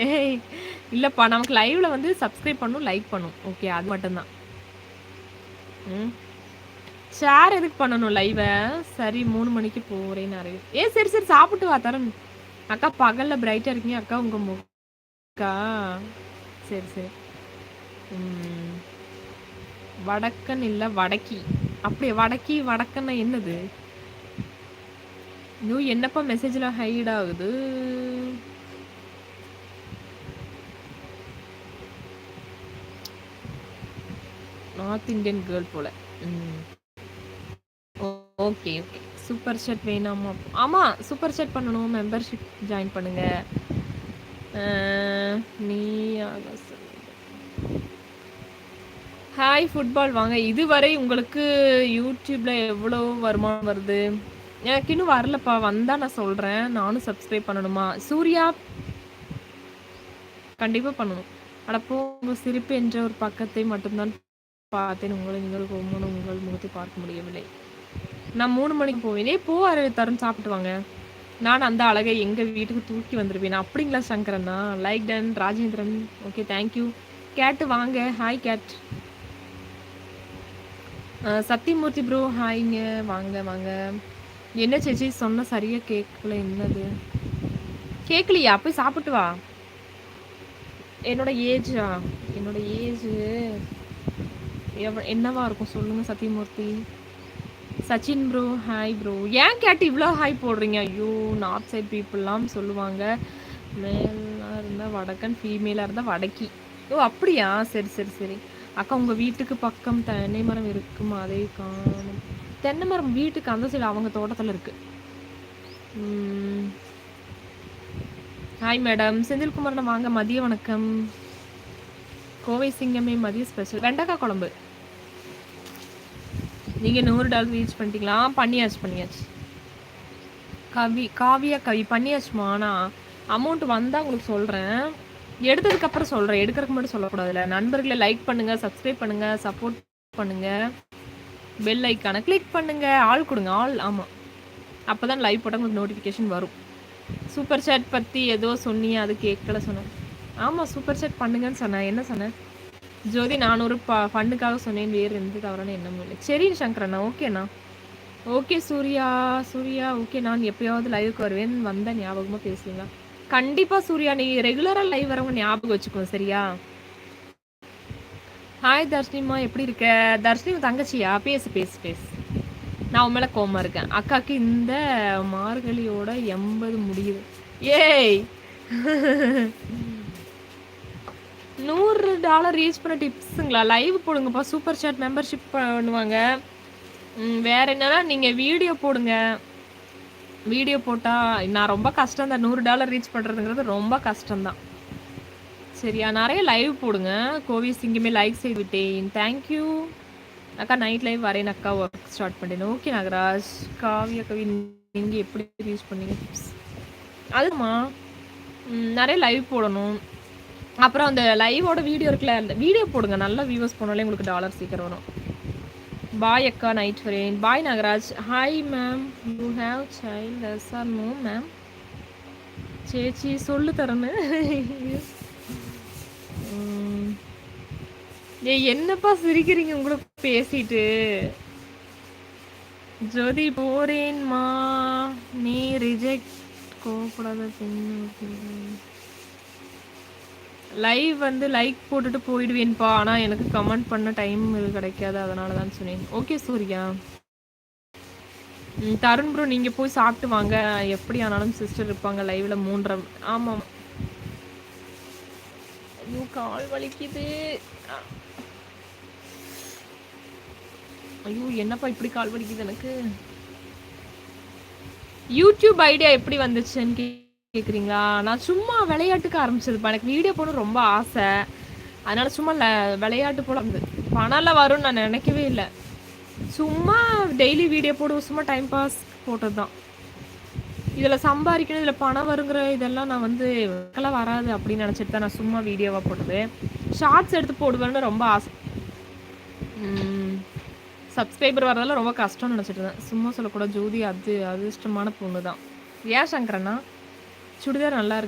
ஏய் இல்லப்பா நமக்கு லைவ்ல வந்து சப்ஸ்கிரைப் பண்ணணும், லைக் பண்ணணும். ஓகே அது மட்டும் தான். ம். ஷேர் எதுக்கு பண்ணணும் லைவ? சரி 3 மணிக்கு போறேன்னு சரி, சரி சாப்பிட்டு வா தரேன். அக்கா பகல்ல பிரைட்டா இருக்கீங்க. அக்கா உங்க முக்கா. சரி, சரி. ம். வடக்கன் இல்ல வடக்கி. அப்படியே வடக்கி, வடக்கன்னா என்னது? ஐயோ! என்னப்பா மெசேஜ்ல ஹைட் ஆகுது? நார்த் இந்தியன் கேர்ள் போல. ம். Okay, okay. சூப்பர் சாட் வேணாமா? ஆமா, சூப்பர் சாட் பண்ணணும். மெம்பர்ஷிப் ஜாயின் பண்ணுங்க. அ நீ ஹாய் ஃபுட்பால் வாங்க. இதுவரை உங்களுக்கு யூடியூப்ல எவ்வளோ வருமானம் வருது? எனக்கு இன்னும் வரலப்பா. வந்தா நான் சொல்றேன். நானும் சப்ஸ்கிரைப் பண்ணணுமா? சூர்யா கண்டிப்பா பண்ணணும். அட போ உங்கள் சிரிப்பு என்ற ஒரு பக்கத்தை மட்டும் தான் பார்த்தேன். நீங்கள் உங்கள் முகத்தை பார்க்க முடியவில்லை. நான் 3 மணிக்கு போவேன். போ தருண் சாப்பிட்டு வாங்க. நான் அந்த அழகை எங்க வீட்டுக்கு தூக்கி வந்துருவேன். அப்படிங்களா சங்கரண்ணா? லைக் டன் Rajendran. Okay thank you. Kate வாங்க. Hi Kate. சத்தியமூர்த்தி ப்ரோ ஹாய்ங்க. வாங்க, வாங்க. என்ன சேச்சி சொன்ன சரியா கேட்கல என்னது? கேட்கலையா? போய் சாப்பிட்டு வா. என்னோட ஏஜா? என்னோட ஏஜ் என்னவா இருக்கும் சொல்லுங்க Sathyamurthy. Sachin bro hi bro. ஏன் கேட்டு இவ்வளோ ஹாய் போடுறீங்க? ஐயோ நார்த் சைட் பீப்புளெலாம் சொல்லுவாங்க மேலாக இருந்தால் வடக்கன், ஃபீமேலாக இருந்தால் வடக்கி. ஓ அப்படியா? சரி, சரி, சரி. அக்கா உங்கள் வீட்டுக்கு பக்கம் தென்னை மரம் இருக்குமா? அதை காணும். தென்னை மரம் வீட்டுக்கு அந்த சைடு அவங்க தோட்டத்தில் இருக்கு. Hi madam. செந்தில்குமாரன் வாங்க. மதிய வணக்கம். கோவை சிங்கமே மதிய ஸ்பெஷல் வெண்டைக்காய் குழம்பு. நீங்கள் $100 ரீச் பண்ணிட்டீங்களா? பண்ணியாச்சு, பண்ணியாச்சு. காவியா கவி பண்ணியாச்சுமா. நான் அமௌண்ட் வந்தால் உங்களுக்கு சொல்கிறேன். எடுத்ததுக்கப்புறம் சொல்கிறேன். எடுக்கிறதுக்கு மட்டும் சொல்லக்கூடாதுல்ல. நண்பர்களை லைக் பண்ணுங்கள், சப்ஸ்கிரைப் பண்ணுங்கள், சப்போர்ட் பண்ணுங்கள், பெல் ஐக்கானை கிளிக் பண்ணுங்கள், ஆள் கொடுங்க ஆள். ஆமாம், அப்போ தான் லைவ் போட்டால் உங்களுக்கு நோட்டிஃபிகேஷன் வரும். சூப்பர் சேட் பற்றி ஏதோ சொன்னியே அது கேட்கல சொன்னேன். ஆமாம் சூப்பர் சேட் பண்ணுங்கன்னு சொன்னேன். என்ன சொன்னேன்? ஜோதி 400 ஃபண்டுக்காக சொன்னேன். வேறு எந்த தவறான எண்ணமும் இல்லை. சரி சங்கரண்ணா. ஓகேண்ணா. ஓகே சூர்யா. சூர்யா ஓகே. நான் எப்பயாவது லைவுக்கு வருவேன். வந்த ஞாபகமாக பேசுவீங்களா? கண்டிப்பாக சூர்யா. நீ ரெகுலராக லைவ் வரவங்க ஞாபகம் வச்சுக்கோ சரியா? ஹாய் தர்ஷினிமா எப்படி இருக்க? தர்ஷினி தங்கச்சியா? பேசு பேசு பேசு. நான் உன் மேலே கோவமாக இருக்கேன். அக்காவுக்கு இந்த மார்கழியோட 80 முடியுது. ஏய் $100 ரீச் பண்ண டிப்ஸுங்களா? லைவ் போடுங்கப்பா. சூப்பர் சாட் மெம்பர்ஷிப் பண்ணுவாங்க. வேற என்னன்னா நீங்கள் வீடியோ போடுங்க. வீடியோ போட்டால் நான் ரொம்ப கஷ்டம் தான். $100 ரீச் பண்ணுறதுங்கிறது ரொம்ப கஷ்டம்தான் சரியா? நிறைய லைவ் போடுங்க. கோவி சிங்கமே லைக் செய்து விட்டேன். தேங்க்யூ அக்கா. நைட் லைவ் வரேன் அக்கா. ஒர்க் ஸ்டார்ட் பண்ணிட்டேன். ஓகே நாகராஜ். காவியா கவி நீங்கள் எப்படி ரீச் பண்ணீங்க டிப்ஸ்? அதுமா நிறைய லைவ் போடணும். அப்புறம் அந்த லைவோட வீடியோ இருக்குல்ல, அந்த வீடியோ போடுங்க. நல்லா வியூவர்ஸ் போனாலே உங்களுக்கு டாலர் சீக்கிரம் வரும். பாய் அக்கா. Night friend. Bye Nagaraj. Hi ma'am. You have child yes or no ma'am? சேச்சி சொல்லு தரேன்னு. ஏய் என்னப்பா சிரிக்கிறீங்க உங்களுக்கு பேசிட்டு? ஜோதி போறேன்மா. நீ ரிஜெக்ட் கோவப்படாத லைவ் வந்து லைக் போட்டுட்டு போயிடுவேன்ப்பா. ஆனால் எனக்கு கமெண்ட் பண்ண டைம் கிடைக்காது. அதனால தான் சொன்னேன். ஓகே சூர்யா. தருண் ப்ரோ நீங்கள் போய் சாப்பிட்டு வாங்க. எப்படி ஆனாலும் சிஸ்டர் இருப்பாங்க லைவ்ல 3:30. ஆமாம். ஐயோ கால் வலிக்குது. ஐயோ என்னப்பா இப்படி கால் வலிக்குது எனக்கு. யூடியூப் ஐடியா எப்படி வந்துச்சுன்னு கேட்குறீங்களா? நான் சும்மா விளையாட்டுக்கு ஆரம்பிச்சதுப்பா. எனக்கு வீடியோ போட ரொம்ப ஆசை. அதனால சும்மா விளையாட்டு போல வந்து பணம்லாம் வரும்னு நான் நினைக்கவே இல்லை. சும்மா டெய்லி வீடியோ போடுவோம். சும்மா டைம் பாஸ் போட்டது தான். இதில் சம்பாதிக்கணும், இதில் பணம் வருங்கிற இதெல்லாம் நான் வந்து எனக்கெல்லாம் வராது அப்படின்னு நினச்சிட்டு தான் நான் சும்மா வீடியோவாக போட்டது. ஷார்ட்ஸ் எடுத்து போடுவேன்னு ரொம்ப ஆசை. சப்ஸ்கிரைபர் வரதெல்லாம் ரொம்ப கஷ்டம்னு நினச்சிட்டு இருந்தேன். சும்மா சொல்லக்கூடாது. ஜோதி அது அதிர்ஷ்டமான பொண்ணு தான். ஏன் சங்கரண்ணா? சுடிதார் நல்லா இருக்கு.